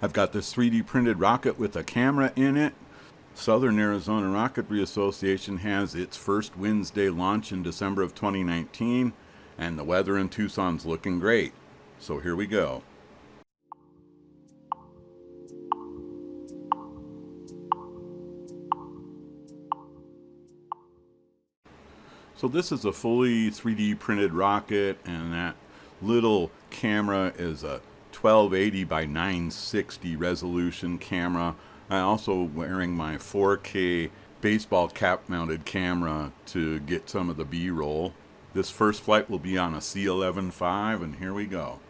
I've got this 3D printed rocket with a camera in it. Southern Arizona Rocketry Association has its first Wednesday launch in December of 2019, and the weather in Tucson's looking great. So here we go. So this is a fully 3D printed rocket, and that little camera is a 1280 by 960 resolution camera. I'm also wearing my 4K baseball cap mounted camera to get some of the B-roll. This first flight will be on a C-11-5, and here we go.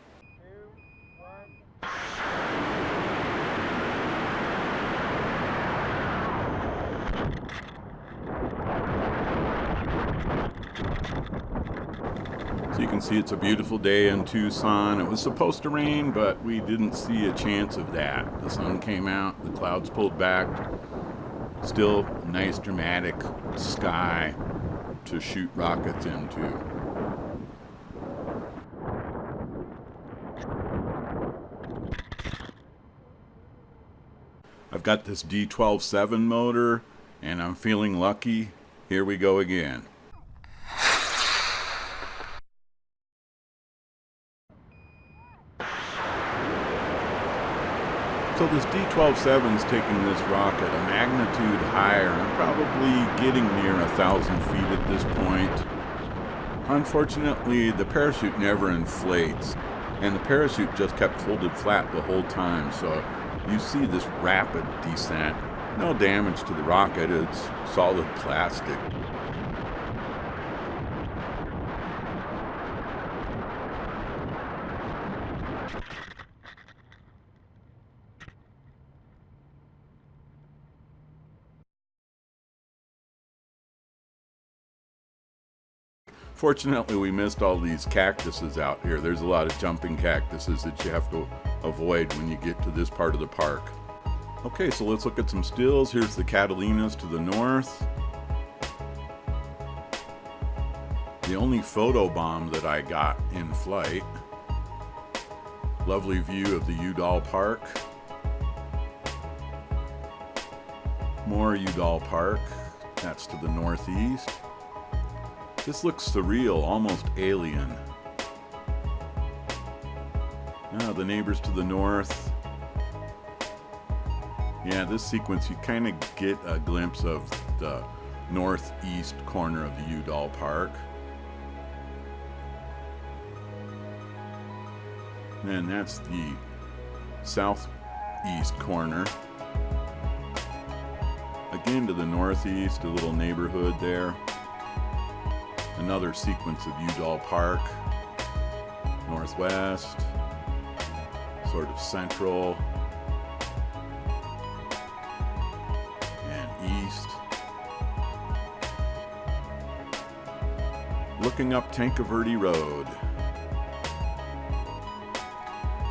So you can see it's a beautiful day in Tucson. It was supposed to rain, but we didn't see a chance of that. The sun came out, the clouds pulled back. Still a nice dramatic sky to shoot rockets into. I've got this D12-7 motor, and I'm feeling lucky. Here we go again. So this D12-7 is taking this rocket a magnitude higher. I'm probably getting near 1,000 feet at this point. Unfortunately, the parachute never inflates, and the parachute just kept folded flat the whole time, so you see this rapid descent. No damage to the rocket, it's solid plastic. Fortunately, we missed all these cactuses out here. There's a lot of jumping cactuses that you have to avoid when you get to this part of the park. Okay, so let's look at some stills. Here's the Catalinas to the north. The only photobomb that I got in flight. Lovely view of the Udall Park. More Udall Park. That's to the northeast. This looks surreal, almost alien. Now the neighbors to the north. Yeah, this sequence you kind of get a glimpse of the northeast corner of the Udall Park. And that's the southeast corner. Again to the northeast, a little neighborhood there. Another sequence of Udall Park, northwest, sort of central, and east. Looking up Tanque Road.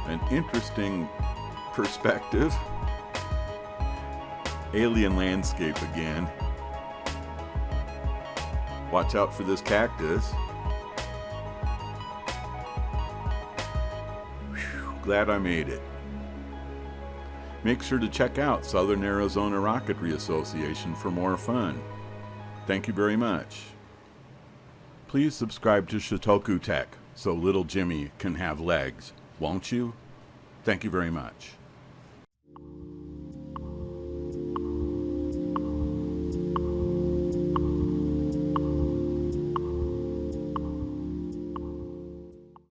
An interesting perspective. Alien landscape again. Watch out for this cactus. Whew, glad I made it. Make sure to check out Southern Arizona Rocketry Association for more fun. Thank you very much. Please subscribe to Shotoku Tech so little Jimmy can have legs, won't you? Thank you very much.